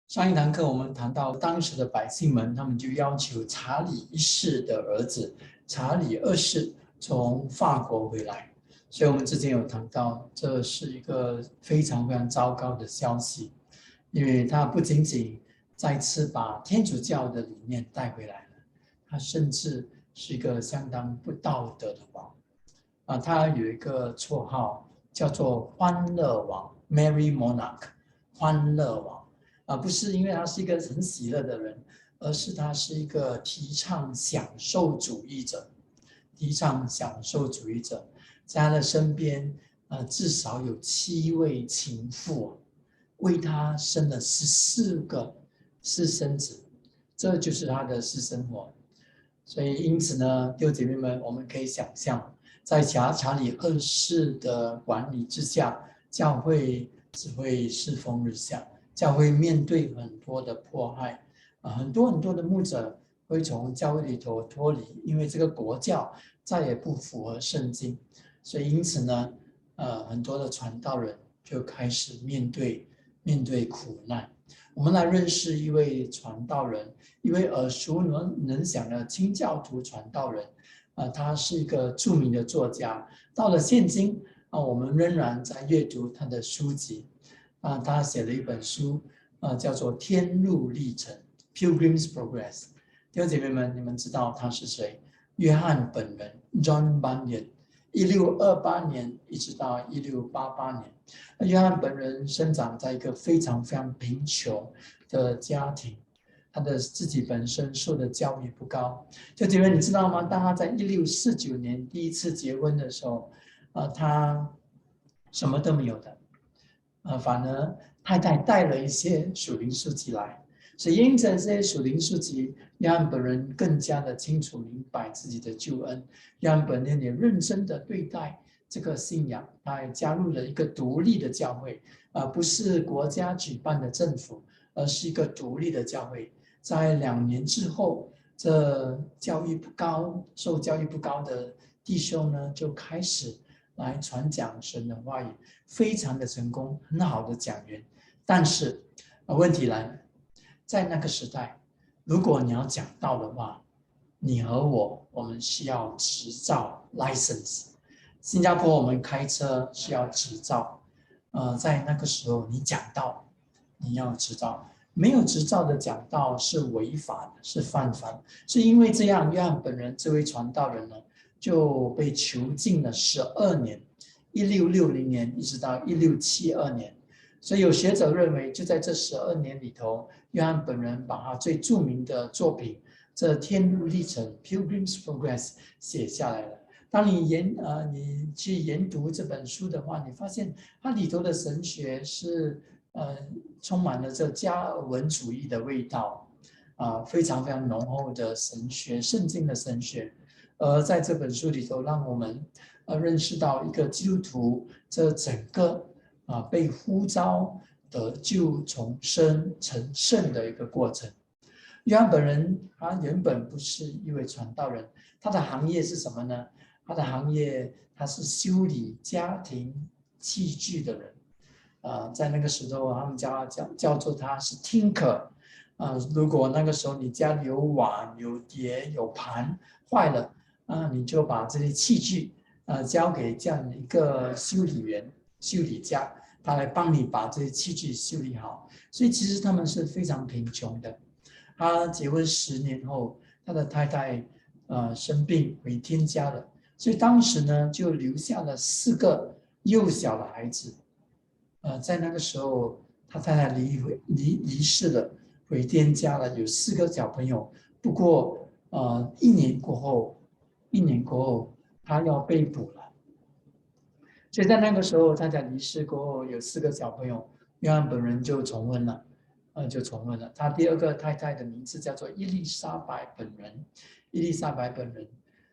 上一堂课我们谈到当时的百姓们，他们就要求查理一世的儿子查理二世从法国回来，所以我们之前有谈到，这是一个非常非常糟糕的消息，因为他不仅仅再次把天主教的理念带回来了，他甚至是一个相当不道德的王他有一个绰号叫做欢乐王 （Merry Monarch），欢乐王。不是因为他是一个很喜乐的人，而是他是一个提倡享受主义者。提倡享受主义者，在他的身边，至少有7位情妇，为他生了14个私生子，这就是他的私生活。所以，因此呢，弟兄姐妹们，我们可以想象，在查理二世的管理之下，教会只会世风日下。教会面对很多的迫害，很多很多的牧者会从教会里头脱离，因为这个国教再也不符合圣经，所以因此呢，很多的传道人就开始面对苦难。我们来认识一位传道人，一位耳熟能详的清教徒传道人，他是一个著名的作家。到了现今我们仍然在阅读他的书籍。他写了一本书，叫做《天路历程》（Pilgrim's Progress）。弟兄姐妹们，你们知道他是谁？约翰本人 （John Bunyan），1628年一直到1688年。约翰本人生长在一个非常非常贫穷的家庭，他的自己本身受的教育不高。弟兄姐妹，你知道吗？当他在1649年第一次结婚的时候，他什么都没有的。反而太太带了一些属灵书籍来，所以因着这些属灵书籍，让本人更加的清楚明白自己的救恩，让本人也认真的对待这个信仰，他也加入了一个独立的教会，不是国家举办的政府，而是一个独立的教会。在2年之后，这受教育不高的弟兄呢，就开始来传讲神的话语，非常的成功，很好的讲员。但是问题来了，在那个时代，如果你要讲道的话，你和我们需要执照 license。新加坡我们开车需要执照，在那个时候你讲道，你要执照，没有执照的讲道是违法的，是犯法的。是因为这样，约翰本人这位传道人呢，就被囚禁了12年，1660年一直到1672年。所以有学者认为，就在这12年里头，约翰本人把他最著名的作品《这天路历程》（Pilgrim's Progress） 写下来了。当你去研读这本书的话，你发现它里头的神学是充满了这加尔文主义的味道，非常非常浓厚的神学，圣经的神学。而在这本书里头，让我们认识到一个基督徒这整个被呼召得救重生成圣的一个过程。约翰本人他原本不是一位传道人，他的行业是什么呢？他的行业他是修理家庭器具的人。在那个时候他们叫做他是 tinker。如果那个时候你家里有碗有碟有盘坏了，你就把这些器具交给这样一个修理员修理家，他来帮你把这些器具修理好。所以其实他们是非常贫穷的。他结婚10年后，他的太太生病回天家了，所以当时呢就留下了4个幼小的孩子。在那个时候，他太太离世了，回天家了，有4个小朋友。不过1年过后，他要被捕了。所以在那个时候，太太离世过后，有4个小朋友，约翰本人就重婚了。他第2个太太的名字叫做伊丽莎白本人。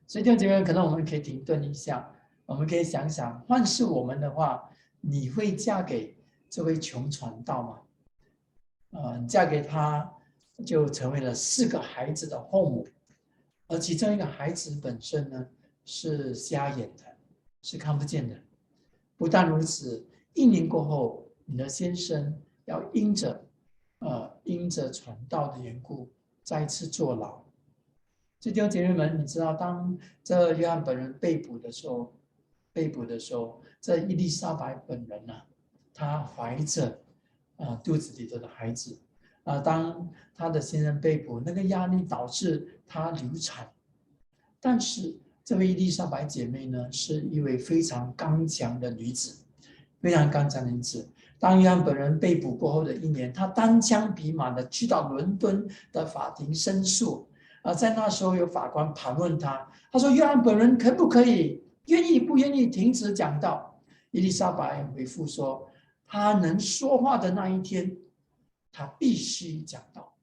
所以弟兄姐妹，可能我们可以停顿一下，我们可以想想，换是我们的话，你会嫁给这位穷传道吗？你嫁给他，就成为了4个孩子的后母，而其中一个孩子本身呢是瞎眼的，是看不见的。不但如此，1年过后，你的先生要因着因着传道的缘故再次坐牢。弟兄姐妹们，你知道当这约翰本人被捕的时候，这伊丽莎白本人呢，她怀着肚子里头的孩子当她的先生被捕，那个压力导致她流产。但是这位伊丽莎白姐妹呢，是一位非常刚强的女子，非常刚强的女子。当约翰本人被捕过后的1年，她单枪匹马的去到伦敦的法庭申诉。在那时候有法官盘问他，他说：“约翰本人可不可以愿意不愿意停止讲道？”伊丽莎白回复说：“他能说话的那一天，他必须讲道。”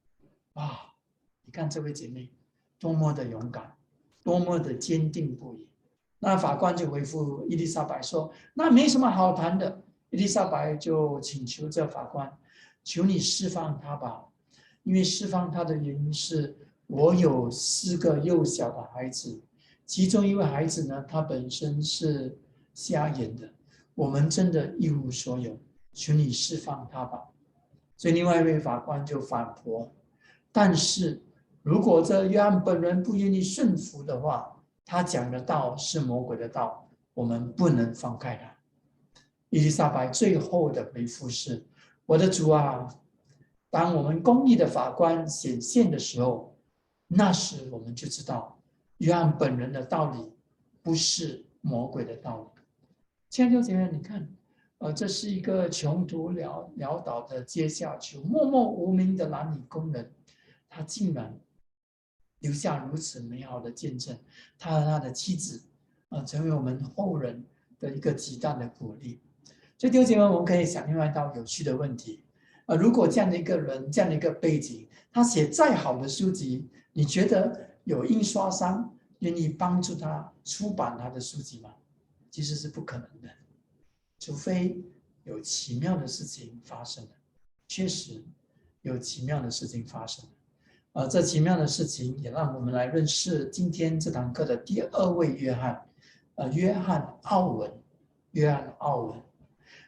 啊，你看这位姐妹多么的勇敢，多么的坚定不移。那法官就回复伊丽莎白说：“那没什么好谈的。”伊丽莎白就请求这法官：“求你释放他吧，因为释放他的原因是我有4个幼小的孩子，其中一位孩子呢，他本身是瞎眼的，我们真的一无所有，求你释放他吧。”所以另外一位法官就反驳：“但是如果这约翰本人不愿意顺服的话，他讲的道是魔鬼的道，我们不能放开他。”伊丽莎白最后的回复是：“我的主啊，当我们公义的法官显现的时候，那时我们就知道约翰本人的道理不是魔鬼的道理。”亲爱的姐妹，你看，这是一个穷途潦倒的阶下囚，默默无名的蓝领工人，他竟然留下如此美好的见证，他和他的妻子成为我们后人的一个极大的鼓励。所以弟兄姐妹，我们可以想另外一道有趣的问题：如果这样的一个人，这样的一个背景，他写再好的书籍，你觉得有印刷商愿意帮助他出版他的书籍吗？其实是不可能的，除非有奇妙的事情发生了。确实有奇妙的事情发生了。这奇妙的事情也让我们来认识今天这堂课的第2位约翰，约翰奥文。约翰奥文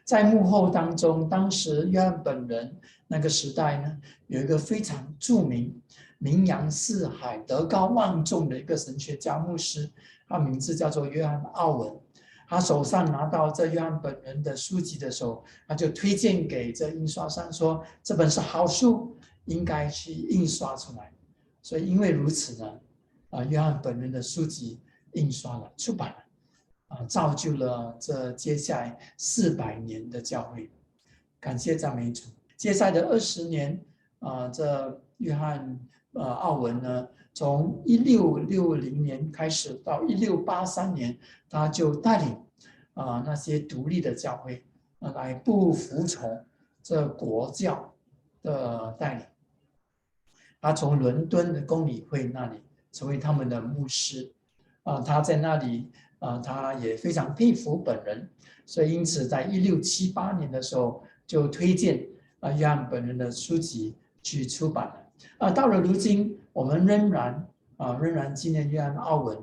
在幕后当中，当时约翰本人那个时代呢，有一个非常著名、名扬四海、德高望重的一个神学家牧师，他名字叫做约翰奥文。他手上拿到这约翰本人的书籍的时候，他就推荐给这印刷商说：“这本是好书，应该去印刷出来。”所以因为如此呢，约翰本人的书籍印刷了、出版了。造就了这接下来400年的教会，感谢赞美主。接下来的20年，这约翰奥文呢，从1660年开始到1683年，他就带领那些独立的教会来不服从这国教的带领。他从伦敦的公理会那里成为他们的牧师他在那里他也非常佩服本人，所以因此在1678年的时候就推荐约翰本人的书籍去出版了。到了如今，我们仍然纪念约翰奥文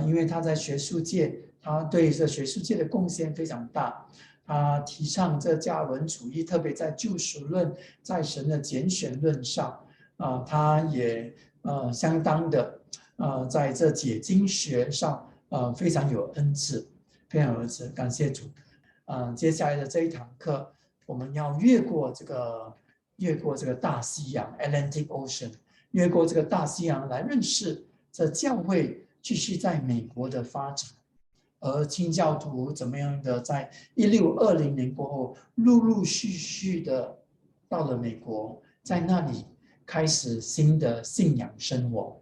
因为他在学术界，他对这学术界的贡献非常大。他提倡这加尔文主义，特别在救赎论、在神的拣选论上他也相当的在这解经学上非常有恩赐，非常有恩赐，感谢主。接下来的这一堂课，我们要越过这个大西洋 Atlantic Ocean， 越过这个大西洋来认识这教会继续在美国的发展，而清教徒怎么样的在1620年过后，陆陆续续的到了美国，在那里开始新的信仰生活。